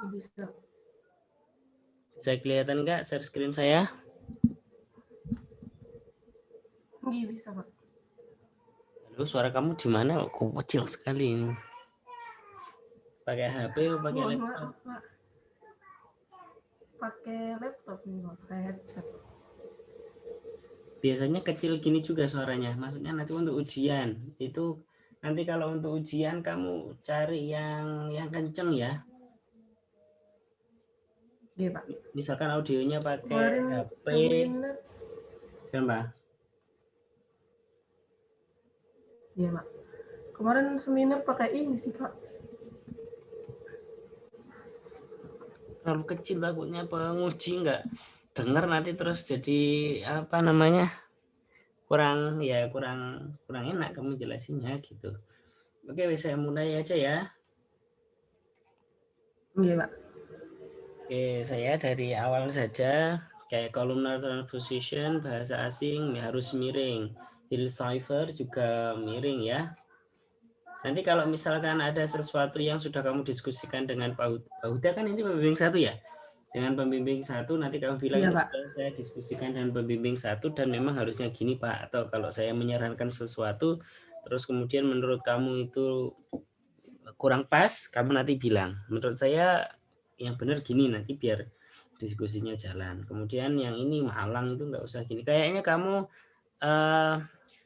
Bisa. Bisa kelihatan nggak share screen saya? Iya bisa, Pak. Halo, suara kamu di mana? Kok kecil sekali ini. Pakai HP atau pakai Mohon laptop? maaf, Pak. Pakai laptop nih, Pak. Pakai headset. Biasanya kecil gini juga suaranya. Maksudnya nanti untuk ujian. Itu nanti kalau untuk ujian kamu cari yang kenceng ya. Iya, Pak. Misalkan audionya pakai Kemarin HP. seminar. Kenapa? Iya, Pak. Kemarin seminar pakai ini sih, Pak. Terlalu kecil takutnya penguji nggak dengar nanti terus jadi apa namanya kurang kurang enak kamu jelasinnya gitu. Oke, saya mulai aja ya. Iya, Pak. Oke, saya dari awal saja. Kayak columnar transposition bahasa asing harus miring. Hill cipher juga miring ya. Nanti kalau misalkan ada sesuatu yang sudah kamu diskusikan dengan Pak Huda, kan ini pembimbing satu ya. Dengan pembimbing satu nanti kamu bilang Iya, ini Pak. sudah saya diskusikan dengan pembimbing satu dan memang harusnya gini Pak. Atau kalau saya menyarankan sesuatu terus kemudian menurut kamu itu kurang pas, kamu nanti bilang menurut saya yang benar gini, nanti biar diskusinya jalan. Kemudian yang ini mahalang itu nggak usah gini. Kayaknya kamu eh,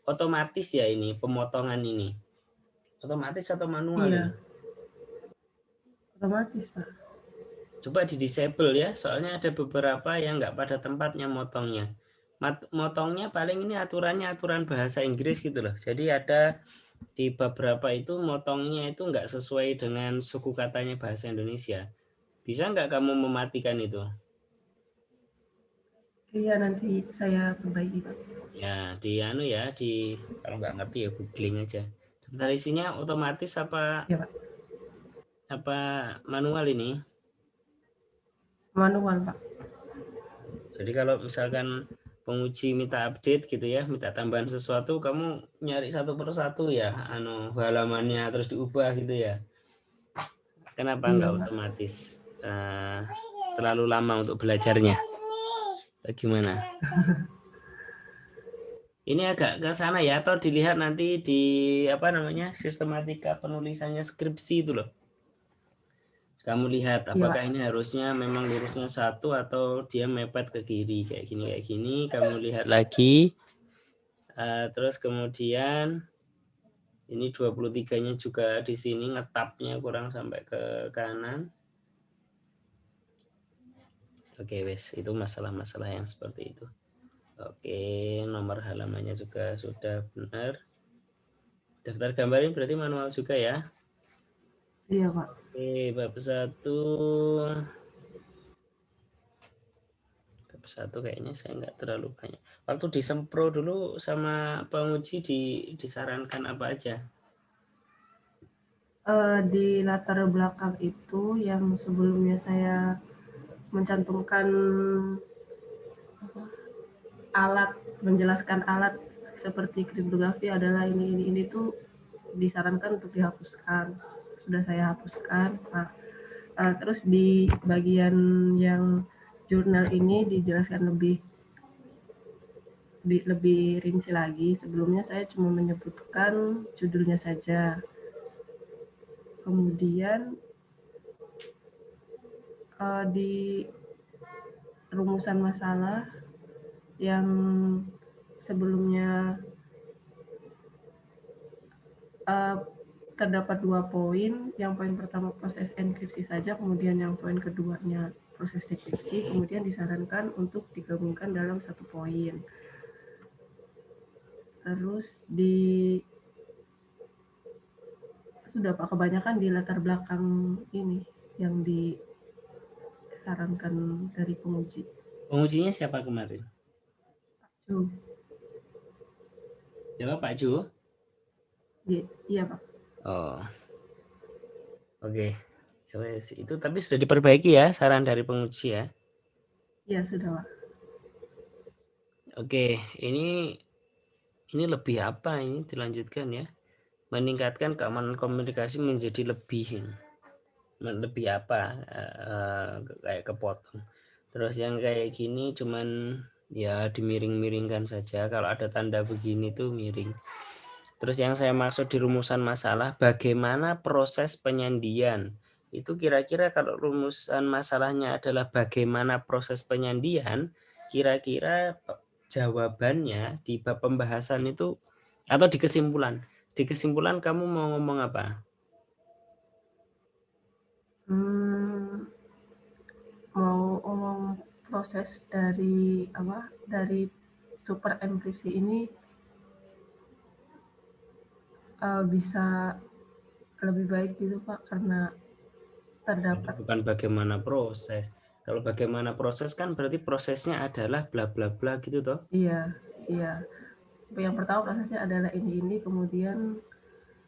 otomatis ya ini pemotongan ini. Otomatis atau manual ini? Iya. Otomatis, Pak. Coba di disable ya, soalnya ada beberapa yang nggak pada tempatnya motongnya. Motongnya paling ini aturannya aturan bahasa Inggris gitu loh. Jadi ada di beberapa itu motongnya itu nggak sesuai dengan suku katanya bahasa Indonesia. Bisa nggak kamu mematikan itu? Iya, nanti saya perbaiki, Pak. Ya, di anu ya, di kalau nggak ngerti ya googling aja. Daftar isinya otomatis Iya, Pak. apa manual ini? Manual, Pak. Jadi kalau misalkan penguji minta update gitu ya, minta tambahan sesuatu, kamu nyari satu persatu ya, halamannya terus diubah gitu ya. Kenapa Iya, nggak Pak. otomatis? Terlalu lama untuk belajarnya. Gimana? Ini agak ke sana ya, atau dilihat nanti di apa namanya sistematika penulisannya skripsi itu loh. Kamu lihat Iya, apakah Pak. ini harusnya memang lurusnya satu atau dia mepet ke kiri kayak gini. Kamu lihat lagi. Terus kemudian ini 23-nya juga di sini ngetapnya kurang sampai ke kanan. Oke, wes, itu masalah-masalah yang seperti itu. Oke, nomor halamannya juga sudah benar. Daftar gambarnya berarti manual juga ya. Iya, Pak. Oke, bab satu. Bab satu kayaknya saya nggak terlalu banyak. Waktu di Sempro dulu sama penguji disarankan apa aja? Di latar belakang itu yang sebelumnya saya mencantumkan alat, menjelaskan alat seperti kriptografi adalah ini tuh disarankan untuk dihapuskan. Sudah saya hapuskan, Pak. Terus di bagian yang jurnal ini dijelaskan lebih rinci lagi. Sebelumnya saya cuma menyebutkan judulnya saja. Kemudian di rumusan masalah yang sebelumnya uh, terdapat 2 poin. Yang poin pertama proses enkripsi saja, kemudian yang poin keduanya proses dekripsi, kemudian disarankan untuk digabungkan dalam satu poin. Terus sudah Pak, kebanyakan di latar belakang ini yang disarankan dari penguji. Pengujinya siapa kemarin? Siapa, Pak Ju? Iya Pak. Oh, oke. Itu tapi sudah diperbaiki ya saran dari penguji ya. Iya sudah Pak. Oke, ini lebih apa ini dilanjutkan ya? Meningkatkan keamanan komunikasi menjadi lebih. lebih apa, kayak kepotong. Terus yang kayak gini cuman ya dimiring-miringkan saja, kalau ada tanda begini tuh miring. Terus yang saya maksud di rumusan masalah, bagaimana proses penyandian. Itu kira-kira kalau rumusan masalahnya adalah bagaimana proses penyandian, kira-kira jawabannya di bab pembahasan itu atau di kesimpulan. Di kesimpulan kamu mau ngomong apa? Mau ngomong proses dari apa? Dari super enkripsi ini bisa lebih baik gitu Pak, karena terdapat. Bukan bagaimana proses. Kalau bagaimana proses kan berarti prosesnya adalah bla bla bla gitu toh. Iya, iya. Yang pertama prosesnya adalah ini, kemudian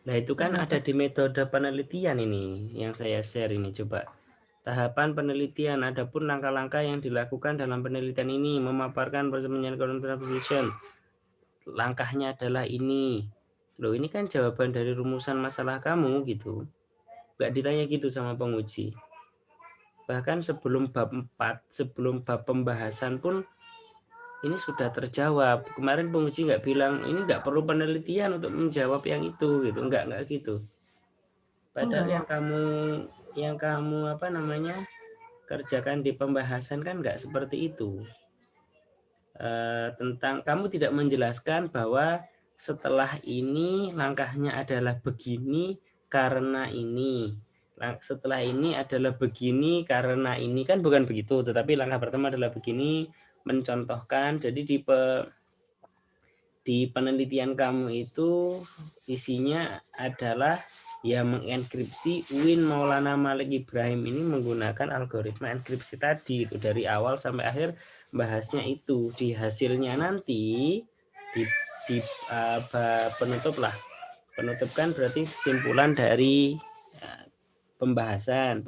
Nah itu kan ada terdapat. di metode penelitian ini yang saya share ini, coba. Tahapan penelitian, adapun langkah-langkah yang dilakukan dalam penelitian ini memaparkan persemenjak composition. Langkahnya adalah ini. Loh ini kan jawaban dari rumusan masalah kamu gitu. Nggak ditanya gitu sama penguji. Bahkan sebelum bab 4, sebelum bab pembahasan pun ini sudah terjawab. Kemarin penguji nggak bilang ini nggak perlu penelitian untuk menjawab yang itu gitu, nggak gitu. Padahal Enggak Pak. yang kamu apa namanya kerjakan di pembahasan kan nggak seperti itu. Tentang kamu tidak menjelaskan bahwa setelah ini langkahnya adalah begini karena ini. Setelah ini adalah begini karena ini, kan bukan begitu. Tetapi langkah pertama adalah begini, mencontohkan. Jadi di penelitian kamu itu isinya adalah ya mengenkripsi Win Maulana Malik Ibrahim ini menggunakan algoritma enkripsi tadi itu dari awal sampai akhir bahasnya itu. Di hasilnya nanti di penutup lah, penutup kan berarti kesimpulan dari pembahasan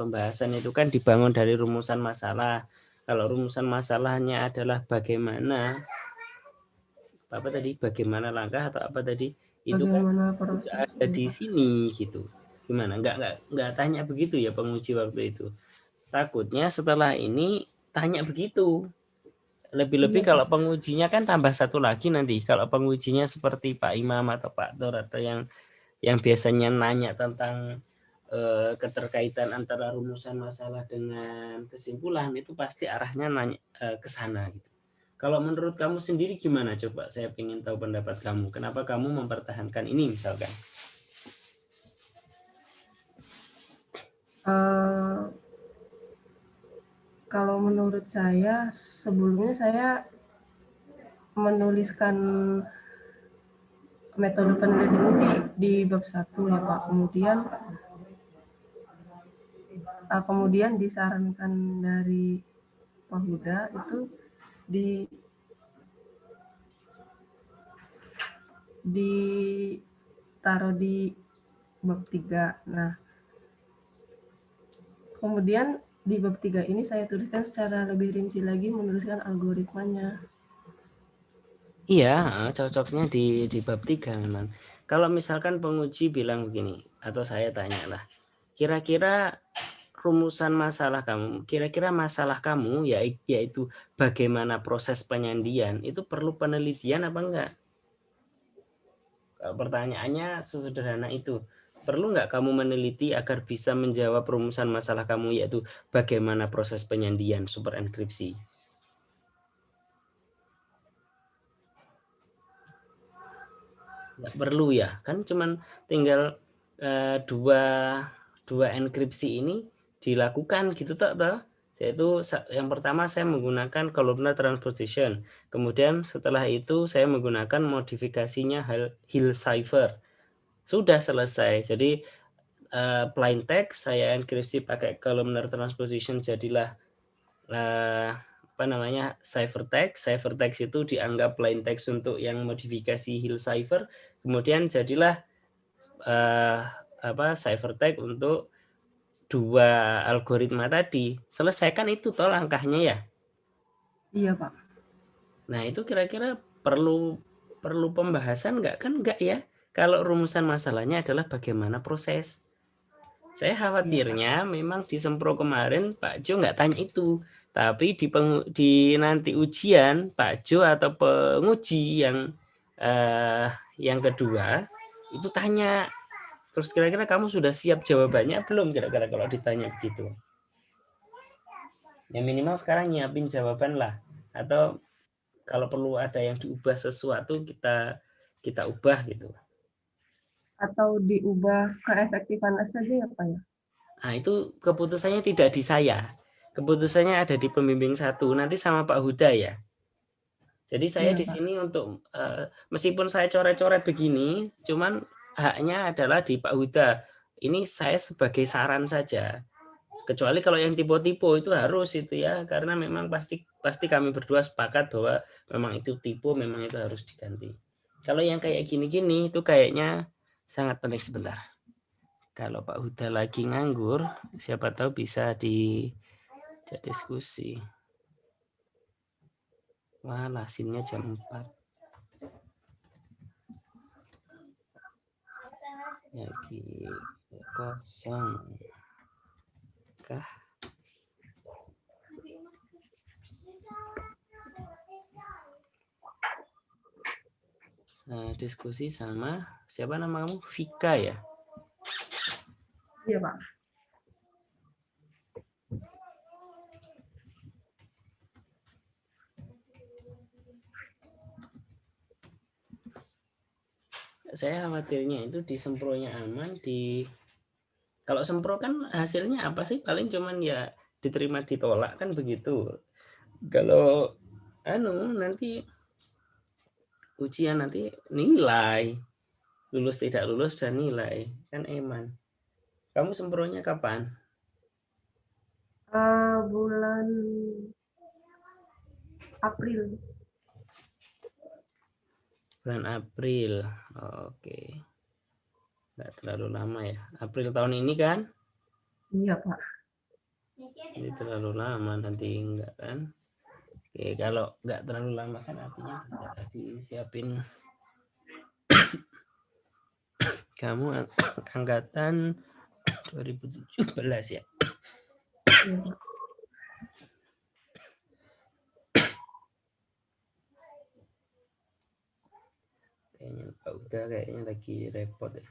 itu kan dibangun dari rumusan masalah. Kalau rumusan masalahnya adalah bagaimana apa tadi, bagaimana langkah atau apa tadi, itu kan Bagaimana udah proses ada ini di Pak? sini gitu. Gimana, nggak tanya begitu ya penguji waktu itu. Takutnya setelah ini tanya begitu. Lebih-lebih Iya kalau Pak. pengujinya kan tambah satu lagi nanti, kalau pengujinya seperti Pak Imam atau Pak Tor atau yang biasanya nanya tentang keterkaitan antara rumusan masalah dengan kesimpulan, itu pasti arahnya nanya ke sana gitu. Kalau menurut kamu sendiri gimana, coba saya ingin tahu pendapat kamu. Kenapa kamu mempertahankan ini misalkan? Eh, Kalau menurut saya, sebelumnya saya menuliskan metode penelitian ini di bab 1 ya Pak. Kemudian disarankan dari Pak Huda itu di ditaruh di bab 3. Nah, kemudian di bab 3 ini saya tuliskan secara lebih rinci lagi, menuliskan algoritmanya. Iya, cocoknya di bab 3 memang. Kalau misalkan penguji bilang begini, atau saya tanya lah, kira-kira rumusan masalah kamu, kira-kira masalah kamu yaitu bagaimana proses penyandian, itu perlu penelitian apa enggak? Pertanyaannya sesederhana itu. Perlu nggak kamu meneliti agar bisa menjawab rumusan masalah kamu, yaitu bagaimana proses penyandian super enkripsi? Nggak perlu ya, kan cuman tinggal dua enkripsi ini dilakukan gitu toh. Yaitu yang pertama saya menggunakan columnar transposition, kemudian setelah itu saya menggunakan modifikasinya Hill cipher. Sudah selesai. Jadi plain text saya enkripsi pakai columnar transposition, jadilah apa namanya ciphertext. Ciphertext itu dianggap plain text untuk yang modifikasi Hill cipher, kemudian jadilah ciphertext untuk dua algoritma tadi. Selesaikan itu toh langkahnya ya. Iya Pak. Nah itu kira-kira perlu pembahasan nggak? Kan nggak ya. Kalau rumusan masalahnya adalah bagaimana proses. Saya Iya, Pak. khawatirnya memang di Sempro kemarin Pak Jo nggak tanya itu, tapi di nanti ujian Pak Jo atau penguji yang kedua itu tanya, terus kira-kira kamu sudah siap jawabannya belum kira-kira kalau ditanya begitu? Ya minimal sekarang nyiapin jawaban lah, atau kalau perlu ada yang diubah sesuatu kita ubah gitu. Atau diubah keefektifannya saja ya, Pak ya? Nah, itu keputusannya tidak di saya. Keputusannya ada di pembimbing satu, nanti sama Pak Huda ya. Jadi saya Iya, di Pak. sini untuk meskipun saya coret-coret begini, cuman haknya adalah di Pak Huda. Ini saya sebagai saran saja. Kecuali kalau yang tipe-tipe itu harus itu ya, karena memang pasti kami berdua sepakat bahwa memang itu tipe, memang itu harus diganti. Kalau yang kayak gini-gini itu kayaknya sangat penting sebentar. Kalau Pak Huda lagi nganggur, siapa tahu bisa dijak diskusi. Wah, lasinnya jam 4. Lagi kosong. Kah? Diskusi sama siapa nama kamu? Vika ya? Iya, Pak. Saya khawatirnya itu di sempronya aman, kalau sempro kan hasilnya apa sih? Paling cuman ya diterima ditolak kan begitu. Kalau nanti ujian nanti nilai, lulus tidak lulus dan nilai kan eman. Kamu sempronya kapan? Bulan April. Bulan April. Oke. Nggak terlalu lama ya. April tahun ini kan? Iya, Pak. Ini terlalu lama nanti enggak kan? Oke, kalau nggak terlalu lama kan artinya bisa disiapin. Kamu angkatan 2017 ya? Iya, Pak. Kayaknya Pak Uda kayaknya lagi repot ya.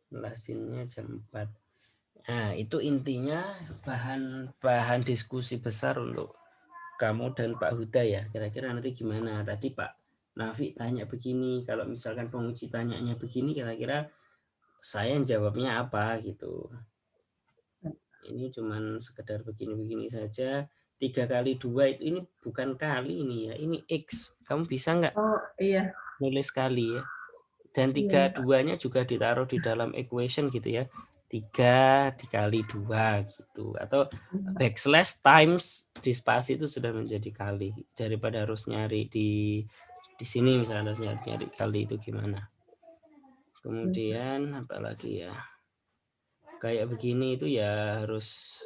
Lasinnya jam 4. Nah, itu intinya bahan diskusi besar untuk kamu dan Pak Huda ya. Kira-kira nanti gimana? Tadi Pak Nafi tanya begini, kalau misalkan penguji tanyanya begini, kira-kira saya jawabnya apa gitu. Ini cuman sekedar begini-begini saja. 3 kali 2 itu ini bukan kali ini ya, ini X. Kamu bisa nggak Oh, iya. nulis kali ya? Dan Iya, 3 Pak. duanya juga ditaruh di dalam equation gitu ya. 3 dikali 2 gitu. Atau Iya, Pak. backslash times di spasi itu sudah menjadi kali. Daripada harus nyari di sini misalnya nyari kali itu gimana. Kemudian apalagi ya. Kayak begini itu ya harus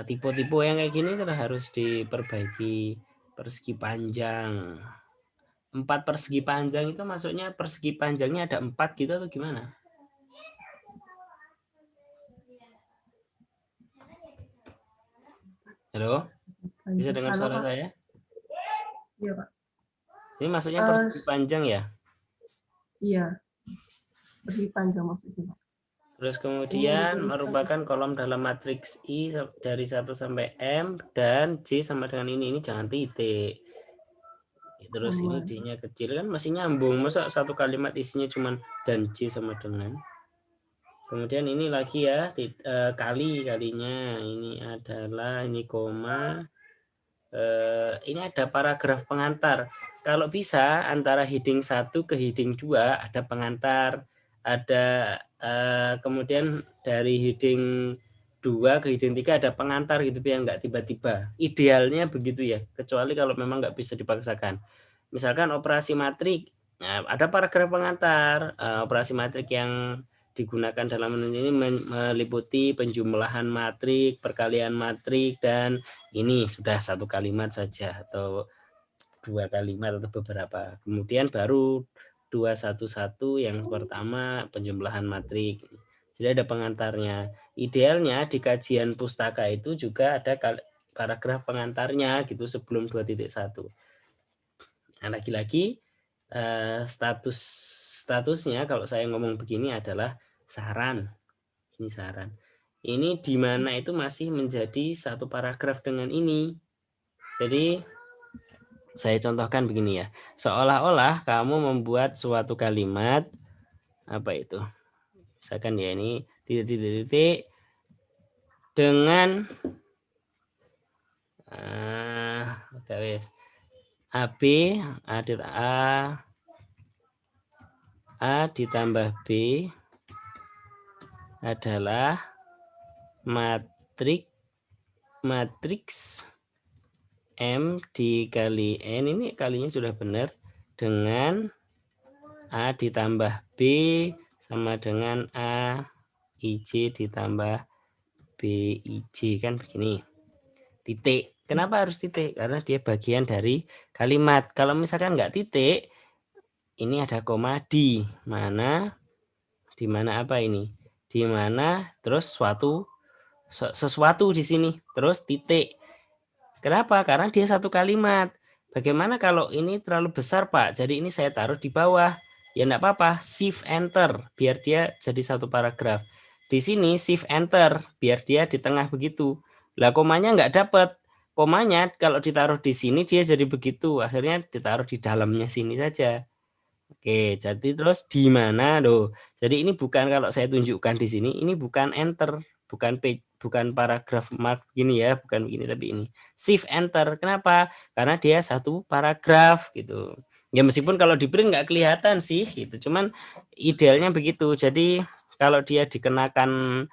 tipe-tipe yang kayak gini kan harus diperbaiki. Persegi panjang. 4 persegi panjang itu maksudnya persegi panjangnya ada 4 gitu atau gimana? Halo, bisa dengar Halo, suara Pak. saya? Iya, Pak. Ini maksudnya Eh, persegi panjang ya? iya, persegi panjang maksudnya, Pak. Terus Ini kemudian diluruskan. merupakan kolom dalam matriks I dari 1 sampai M dan J sama dengan ini jangan titik. Terus ini Aman. D-nya kecil kan masih nyambung. Masa satu kalimat isinya cuma dan J sama dengan. Kemudian ini lagi ya kalinya ini adalah ini koma. Ini ada paragraf pengantar. Kalau bisa antara heading 1 ke heading 2 ada pengantar, ada kemudian dari heading 2 ke heading 3 ada pengantar gitu biar nggak tiba-tiba. Idealnya begitu ya, kecuali kalau memang nggak bisa dipaksakan. Misalkan operasi matrik, nah, ada paragraf pengantar. Operasi matrik yang digunakan dalam ini meliputi penjumlahan matrik, perkalian matrik, dan ini sudah 1 kalimat saja atau 2 kalimat atau beberapa. Kemudian baru 211 yang pertama penjumlahan matrik. Jadi ada pengantarnya. Idealnya di kajian pustaka itu juga ada paragraf pengantarnya gitu sebelum 2.1. Nah, lagi-lagi statusnya kalau saya ngomong begini adalah saran. Ini saran. Ini di mana itu masih menjadi satu paragraf dengan ini. Jadi saya contohkan begini ya. Seolah-olah kamu membuat suatu kalimat apa itu? Misalkan ya ini titik-titik dengan AB A ditambah B adalah matriks M dikali N, ini kalinya sudah benar, dengan A ditambah B sama dengan A IJ ditambah B IJ, kan begini. Titik. Kenapa harus titik? Karena dia bagian dari kalimat. Kalau misalkan nggak titik, ini ada koma di mana apa ini? Di mana terus sesuatu di sini, terus titik. Kenapa? Karena dia satu kalimat. Bagaimana kalau ini terlalu besar, Pak? Jadi ini saya taruh di bawah. Ya enggak apa-apa, shift enter biar dia jadi satu paragraf. Di sini shift enter biar dia di tengah begitu. Lah komanya enggak dapat. Komanya kalau ditaruh di sini dia jadi begitu. Akhirnya ditaruh di dalamnya sini saja. Oke, jadi terus di mana loh? Jadi ini bukan, kalau saya tunjukkan di sini, ini bukan enter, bukan page, bukan paragraf mark gini ya, bukan begini, tapi ini shift enter. Kenapa? Karena dia satu paragraf gitu. Ya meskipun kalau di print nggak kelihatan sih gitu, cuman idealnya begitu. Jadi kalau dia dikenakan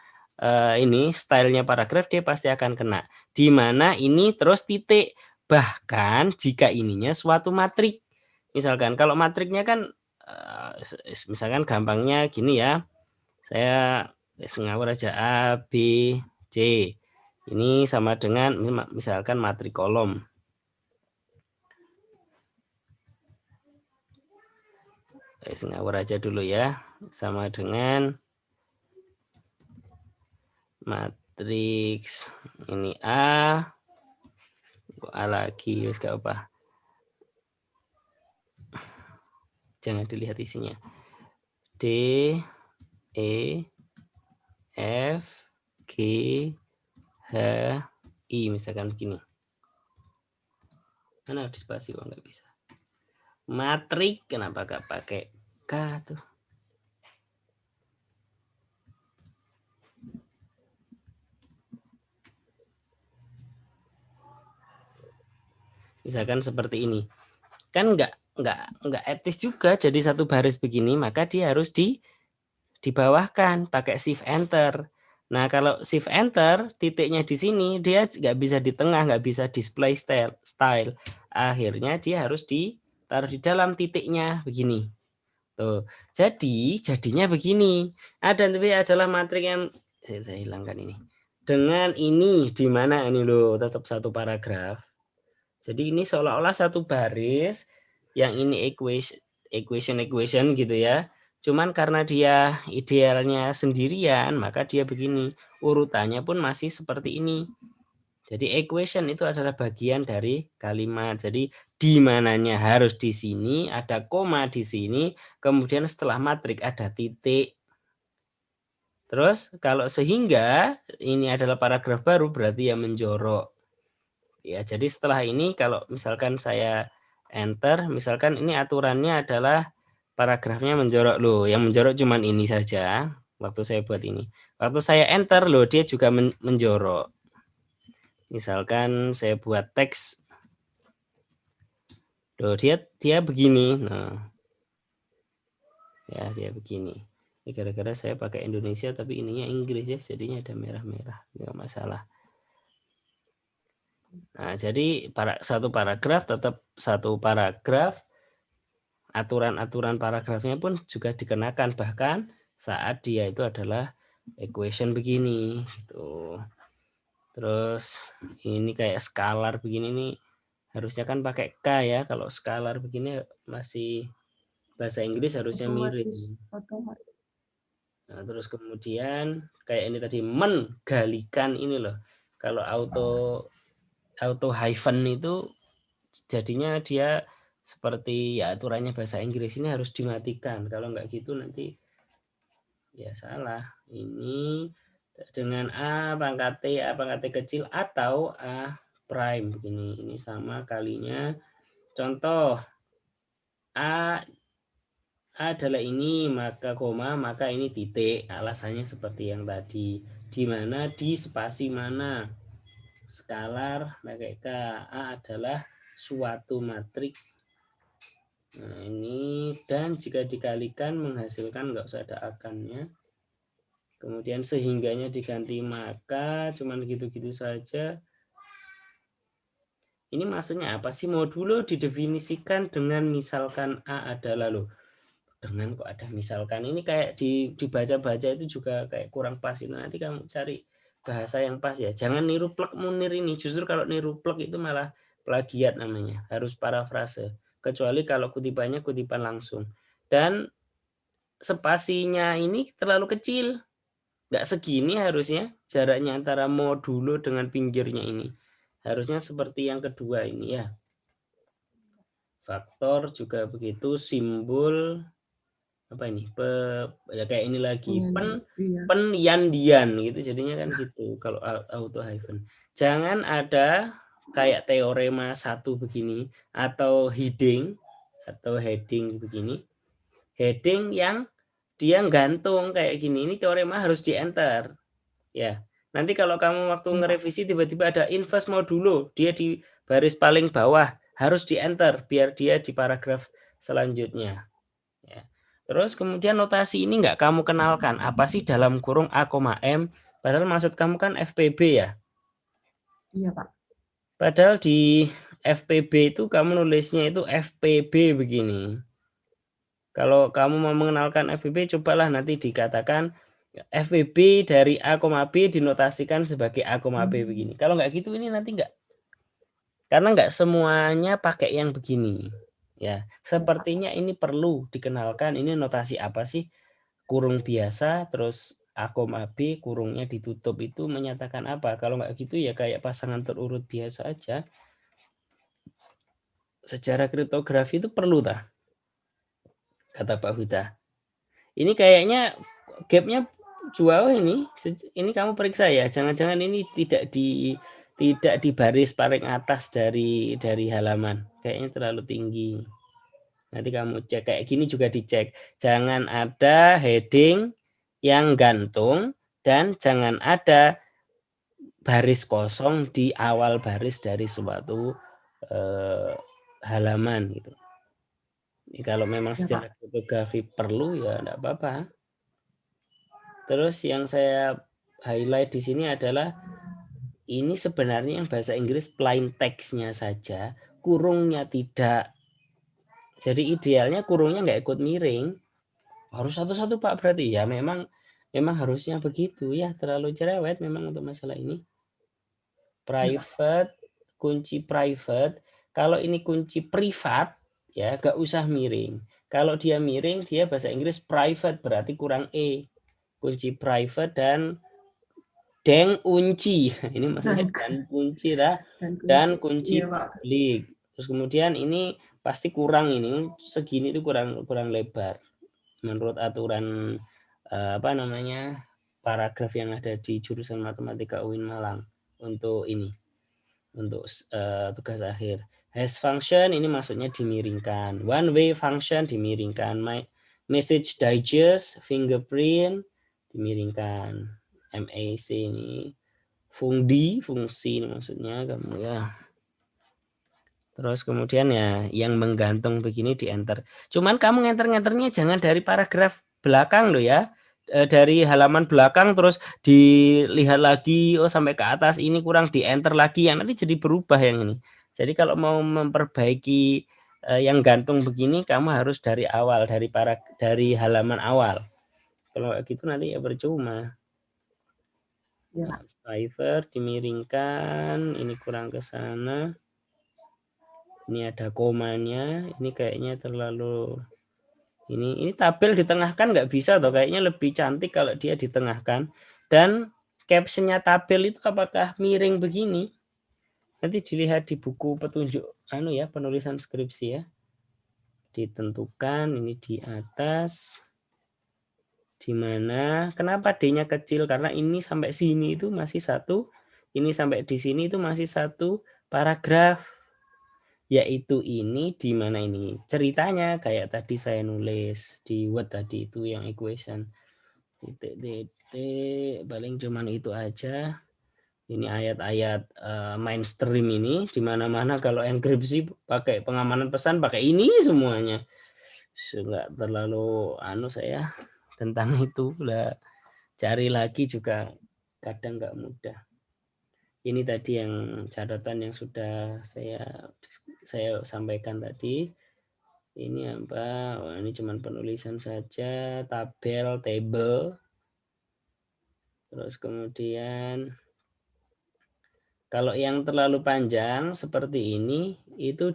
ini stylenya paragraf, dia pasti akan kena. Di mana ini terus titik. Bahkan jika ininya suatu matrik. Misalkan kalau matriknya kan misalkan gampangnya gini ya, saya ngawur aja A, B, C. Ini sama dengan misalkan matrik kolom. Ngawur aja dulu ya, sama dengan matriks ini A, A lagi, wis gak apa. Jangan dilihat isinya. D, E, F, G, H, I, misalkan begini. Mana ada spasi kok nggak bisa. Matrik, kenapa gak pakai K tuh? Misalkan seperti ini. Kan nggak etis juga jadi satu baris begini, maka dia harus dibawahkan pakai shift enter. Nah, kalau shift enter, titiknya di sini dia nggak bisa di tengah, nggak bisa display style. Akhirnya dia harus ditaruh di dalam titiknya begini. Tuh. Jadinya begini. Tapi adalah matrik yang saya hilangkan ini. Dengan ini di mana ini loh, tetap satu paragraf. Jadi ini seolah-olah satu baris, yang ini equation gitu ya. Cuman karena dia idealnya sendirian, maka dia begini. Urutannya pun masih seperti ini. Jadi equation itu adalah bagian dari kalimat. Jadi di mananya harus di sini, ada koma di sini, kemudian setelah matrik ada titik. Terus kalau sehingga ini adalah paragraf baru, berarti ya menjorok. Ya, jadi setelah ini kalau misalkan saya enter, misalkan ini aturannya adalah paragrafnya menjorok loh. Yang menjorok cuman ini saja waktu saya buat ini. Waktu saya enter loh, dia juga menjorok. Misalkan saya buat teks, loh dia begini. Nah, ya dia begini. Ini gara-gara saya pakai Indonesia tapi ininya Inggris ya, jadinya ada merah-merah, nggak masalah. Nah, jadi satu paragraf tetap satu paragraf, aturan-aturan paragrafnya pun juga dikenakan bahkan saat dia itu adalah equation begini gitu. Terus ini kayak skalar begini nih harusnya kan pakai K ya, kalau skalar begini masih Bahasa Inggris harusnya miring. Otomatis. Nah, terus kemudian kayak ini tadi menggalikan ini loh. Kalau auto hyphen itu jadinya dia seperti ya aturannya bahasa Inggris ini harus dimatikan. Kalau nggak gitu nanti ya salah. Ini dengan A pangkat T, A pangkat T kecil atau A prime begini. Ini sama kalinya. Contoh A adalah ini maka koma maka ini titik. Alasannya seperti yang tadi. Di mana di spasi mana skalar pakai K. A adalah suatu matriks. Nah, ini dan jika dikalikan menghasilkan nggak usah ada akannya. Kemudian sehingganya diganti maka cuman gitu-gitu saja. Ini maksudnya apa sih? Modulo didefinisikan dengan misalkan A adalah loh. Dengan kok ada misalkan ini kayak dibaca-baca itu juga kayak kurang pas itu. Nanti kamu cari bahasa yang pas ya. Jangan niru plek munir ini. Justru kalau niru plek itu malah plagiat namanya. Harus parafrase. Kecuali kalau kutipannya kutipan langsung. Dan spasinya ini terlalu kecil. Nggak segini harusnya jaraknya antara modulo dengan pinggirnya ini. Harusnya seperti yang kedua ini ya. Faktor juga begitu, simbol apa ini? Ya kayak ini lagi Iya. penyandian gitu jadinya kan gitu kalau auto hyphen. Jangan ada kayak teorema satu begini atau heading begini. Heading yang dia gantung kayak gini. Ini teorema harus di enter. Ya. Nanti kalau kamu waktu Iya. ngerevisi tiba-tiba ada inverse modulo, dia di baris paling bawah harus di enter biar dia di paragraf selanjutnya. Ya. Terus kemudian notasi ini nggak kamu kenalkan. Apa sih dalam kurung A, M? Padahal maksud kamu kan FPB ya. Iya, Pak. Padahal di FPB itu kamu nulisnya itu FPB begini. Kalau kamu mau mengenalkan FPB, cobalah nanti dikatakan FPB dari A, B dinotasikan sebagai A, B begini. Kalau nggak gitu ini nanti nggak, karena nggak semuanya pakai yang begini. Ya, Iya, Pak. sepertinya ini perlu dikenalkan. Ini notasi apa sih? Kurung biasa, terus A, B, kurungnya ditutup itu menyatakan apa? Kalau nggak gitu ya kayak pasangan terurut biasa aja. Secara kriptografi itu perlu tah? Kata Pak Huda. Ini kayaknya gapnya jauh ini. Ini kamu periksa ya. Jangan-jangan ini tidak di baris paling atas dari halaman. Kayaknya terlalu tinggi. Nanti kamu cek kayak gini juga dicek. Jangan ada heading yang gantung dan jangan ada baris kosong di awal baris dari suatu halaman gitu. Ini kalau memang Iya, Pak. secara fotografi perlu ya enggak apa-apa. Terus yang saya highlight di sini adalah ini sebenarnya yang bahasa Inggris plain text-nya saja, kurungnya tidak. Jadi idealnya kurungnya nggak ikut miring. Harus satu-satu Pak berarti ya memang harusnya begitu ya, terlalu cerewet memang untuk masalah ini. Iya, Pak. Private, kunci private. Kalau ini kunci privat ya nggak usah miring. Kalau dia miring dia bahasa Inggris private berarti kurang E. Kunci private dan unci. Ini maksudnya Dan, dan kunci lah. dan Dan kunci. kunci Iya, Pak. publik. Terus kemudian ini pasti kurang ini segini itu kurang lebar menurut aturan apa namanya paragraf yang ada di jurusan matematika UIN Malang untuk ini untuk tugas akhir. Hash function ini maksudnya dimiringkan. One way function dimiringkan. Message digest, fingerprint dimiringkan. MAC ini fungsi ini maksudnya kamu ya. Terus kemudian ya yang menggantung begini di enter. Cuman kamu ngenter-ngenternya jangan dari paragraf belakang loh ya. Dari halaman belakang terus dilihat lagi oh sampai ke atas ini kurang di enter lagi yang nanti jadi berubah yang ini. Jadi kalau mau memperbaiki yang gantung begini kamu harus dari awal dari halaman awal. Kalau kayak gitu nanti ya percuma. Iya, Nah, Pak. cipher dimiringkan, ini kurang ke sana. Ini ada komanya, ini kayaknya terlalu Ini tabel ditengahkan nggak bisa toh, kayaknya lebih cantik kalau dia ditengahkan. Dan captionnya tabel itu apakah miring begini? Nanti dilihat di buku petunjuk penulisan skripsi ya. Ditentukan ini di atas. Di mana kenapa D-nya kecil? Karena ini sampai sini itu masih satu, ini sampai di sini itu masih satu paragraf. Yaitu ini di mana ini ceritanya kayak tadi saya nulis di Word tadi itu yang equation. Titik paling cuman itu aja. Ini ayat-ayat mainstream ini di mana-mana kalau enkripsi pakai pengamanan pesan pakai ini semuanya. Enggak terlalu saya tentang itu lah, cari lagi juga kadang nggak mudah. Ini tadi yang catatan yang sudah saya sampaikan tadi. Ini apa? Oh, ini cuma penulisan saja, tabel, table. Terus kemudian kalau yang terlalu panjang seperti ini itu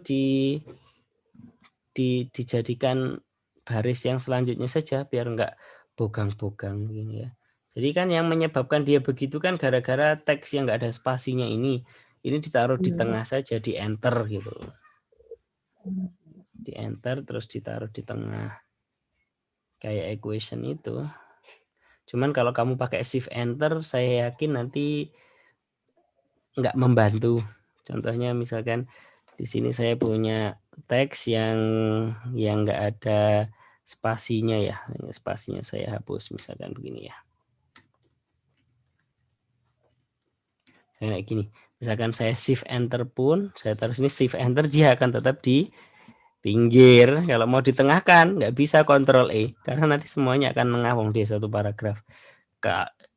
dijadikan baris yang selanjutnya saja biar enggak bogang-bogang gini ya. Jadi kan yang menyebabkan dia begitu kan gara-gara teks yang enggak ada spasinya ini. Ini ditaruh di tengah saja, di enter gitu. Di enter terus ditaruh di tengah. Kayak equation itu. Cuman kalau kamu pakai shift enter saya yakin nanti enggak membantu. Contohnya misalkan di sini saya punya teks yang enggak ada spasinya ya. Spasinya saya hapus misalkan begini ya. Kayak gini. Misalkan saya shift enter pun, saya taruh sini shift enter dia akan tetap di pinggir. Kalau mau ditengahkan nggak bisa Ctrl E karena nanti semuanya akan mengawang di satu paragraf.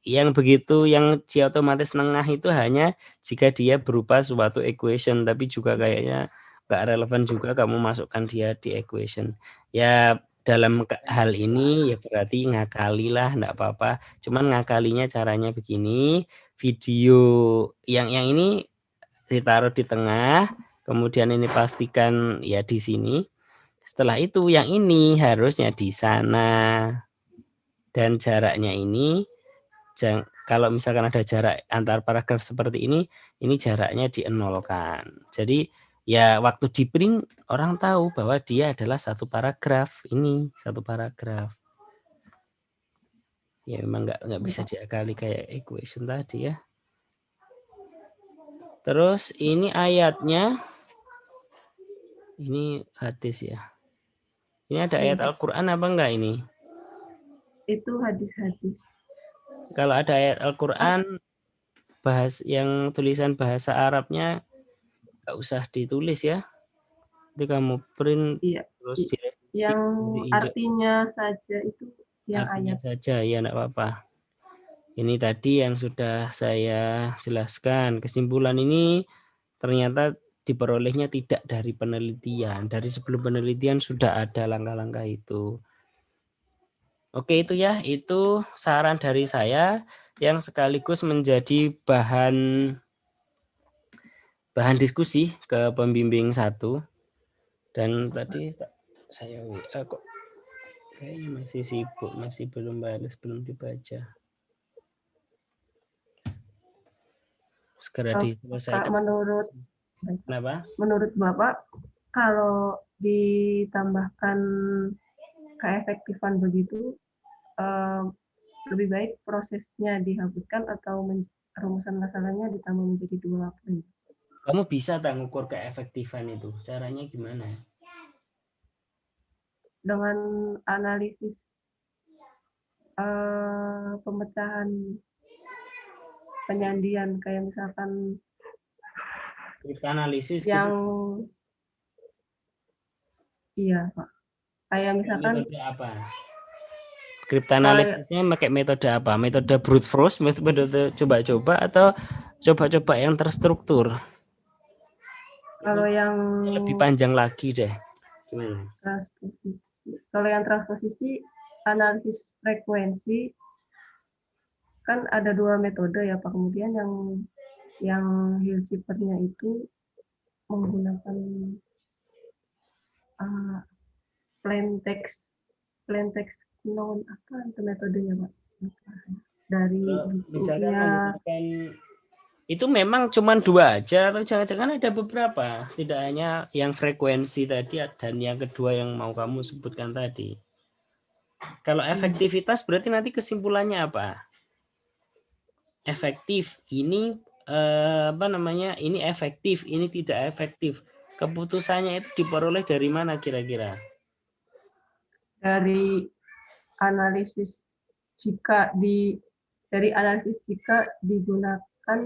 Yang begitu yang dia otomatis nengah itu hanya jika dia berupa suatu equation, tapi juga kayaknya nggak relevan juga kamu masukkan dia di equation. Ya dalam hal ini ya berarti ngakalilah, enggak apa-apa. Cuman ngakalinya caranya begini, video yang ini ditaruh di tengah, kemudian ini pastikan ya di sini. Setelah itu yang ini harusnya di sana. Dan jaraknya ini kalau misalkan ada jarak antar paragraf seperti ini jaraknya dienolkan. Jadi ya waktu di print orang tahu bahwa dia adalah satu paragraf, ini satu paragraf. Ya memang nggak bisa diakali kayak equation tadi ya. Terus ini ayatnya, ini hadis ya. Ini ada ayat Al-Quran apa enggak ini? Itu hadis-hadis. Kalau ada ayat Al-Quran yang tulisan bahasa Arabnya nggak usah ditulis ya. Jadi kamu print terus yang diinjak artinya saja itu yang artinya ayat saja ya enggak apa-apa. Ini tadi yang sudah saya jelaskan. Kesimpulan ini ternyata diperolehnya tidak dari penelitian. Dari sebelum penelitian sudah ada langkah-langkah itu. Oke itu ya, itu saran dari saya yang sekaligus menjadi bahan diskusi ke pembimbing 1. Dan tadi saya WA kok kayaknya masih sibuk, masih belum balas, belum dibaca. Segera diselesaikan. Menurut Bapak, kalau ditambahkan keefektifan begitu, lebih baik prosesnya dihapuskan atau rumusan masalahnya ditambah menjadi 2 poin? Kamu bisa tak ngukur keefektifan itu? Caranya gimana? Dengan analisis pemecahan penyandian, kayak misalkan analisis yang gitu. Iya, Pak. Kayak misalkan metode apa? Kriptanalisisnya pakai metode apa? Metode brute force, metode coba-coba atau coba-coba yang terstruktur? Kalau yang lebih panjang lagi deh. Gimana? Transposisi. Kalau yang transposisi analisis frekuensi kan ada 2 metode ya Pak. Kemudian yang Hilcifernya itu menggunakan plain text plain text noun apa itu metodenya Pak? Dari Misalkan ya menggunakan itu memang cuma 2 aja atau jangan-jangan ada beberapa, tidak hanya yang frekuensi tadi dan yang kedua yang mau kamu sebutkan tadi. Kalau efektivitas berarti nanti kesimpulannya apa? Efektif ini apa namanya? Ini efektif, ini tidak efektif. Keputusannya itu diperoleh dari mana kira-kira? dari analisis dari analisis jika digunakan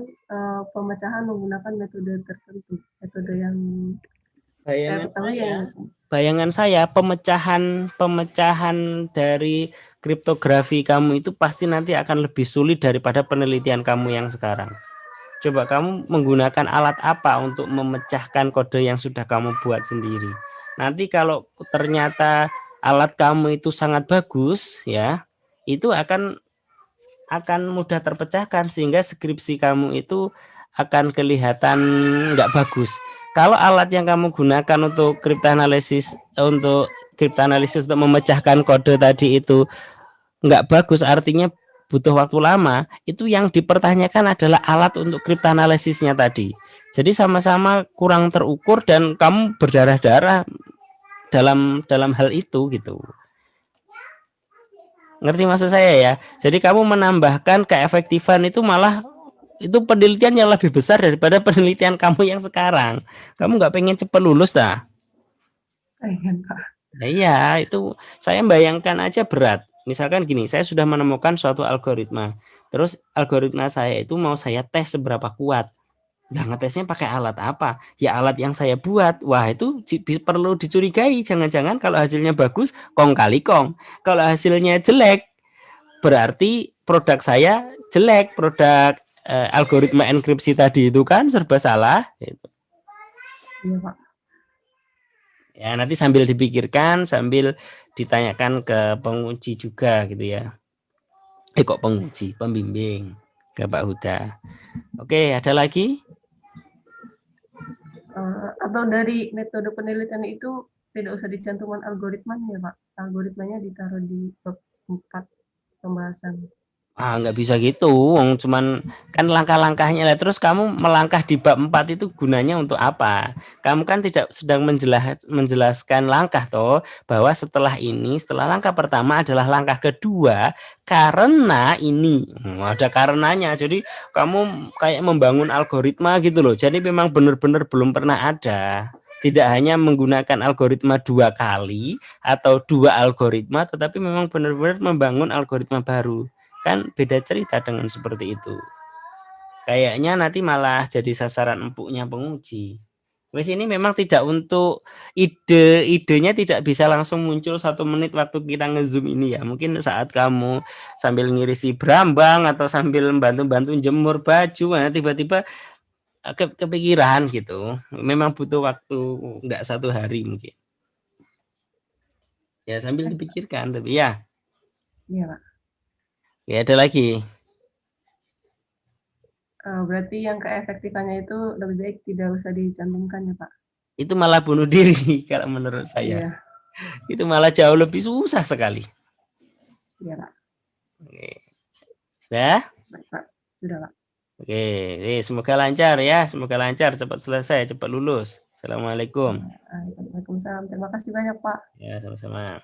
pemecahan menggunakan metode tertentu, metode yang saya ketahui ya. Bayangan saya pemecahan dari kriptografi kamu itu pasti nanti akan lebih sulit daripada penelitian kamu yang sekarang. Coba kamu menggunakan alat apa untuk memecahkan kode yang sudah kamu buat sendiri. Nanti kalau ternyata alat kamu itu sangat bagus ya, itu akan mudah terpecahkan sehingga skripsi kamu itu akan kelihatan nggak bagus. Kalau alat yang kamu gunakan untuk kriptoanalisis untuk memecahkan kode tadi itu nggak bagus, artinya butuh waktu lama, itu yang dipertanyakan adalah alat untuk kriptoanalisisnya tadi. Jadi sama-sama kurang terukur dan kamu berdarah-darah dalam hal itu gitu. Ngerti maksud saya ya? Jadi kamu menambahkan keefektifan itu malah itu penelitian yang lebih besar daripada penelitian kamu yang sekarang. Kamu nggak pengen cepat lulus dah? Pengen Pak. Nah, iya, itu saya bayangkan aja berat. Misalkan gini, saya sudah menemukan suatu algoritma. Terus algoritma saya itu mau saya tes seberapa kuat. Nah, ngetesnya pakai alat apa? Ya alat yang saya buat. Wah, itu perlu dicurigai. Jangan-jangan kalau hasilnya bagus, kong kali kong. Kalau hasilnya jelek, berarti produk saya jelek. Produk algoritma enkripsi tadi itu kan serba salah. Iya Pak. Ya, nanti sambil dipikirkan, sambil ditanyakan ke penguji juga gitu ya. Kok penguji, pembimbing ke Pak Huda. Oke, ada lagi? Atau dari metode penelitian itu tidak usah dicantumkan algoritmanya Pak. Algoritmanya ditaruh di bab 4 pembahasan. Nggak bisa gitu, cuman kan langkah-langkahnya lah. Terus kamu melangkah di bab 4 itu gunanya untuk apa? Kamu kan tidak sedang menjelaskan langkah toh, bahwa setelah langkah pertama adalah langkah kedua karena ini. Ada karenanya. Jadi kamu kayak membangun algoritma gitu loh. Jadi memang benar-benar belum pernah ada. Tidak hanya menggunakan algoritma 2 kali atau 2 algoritma, tetapi memang benar-benar membangun algoritma baru. Kan beda cerita dengan seperti itu. Kayaknya nanti malah jadi sasaran empuknya penguji. Wes ini memang tidak untuk idenya tidak bisa langsung muncul 1 menit waktu kita ngezoom ini ya. Mungkin saat kamu sambil ngirisi brambang atau sambil bantu-bantu jemur baju, nah tiba-tiba kepikiran gitu. Memang butuh waktu nggak 1 hari mungkin. Ya sambil dipikirkan tapi ya. Iya Pak. Ya ada lagi. Berarti yang keefektifannya itu lebih baik tidak usah dicantumkan ya Pak. Itu malah bunuh diri kalau menurut saya. Iya. Itu malah jauh lebih susah sekali. Iya Pak. Oke. Sudah? Baik Pak. Sudah Pak. Oke, semoga lancar ya, semoga lancar, cepat selesai, cepat lulus. Assalamualaikum. Waalaikumsalam. Terima kasih banyak Pak. Ya, sama-sama.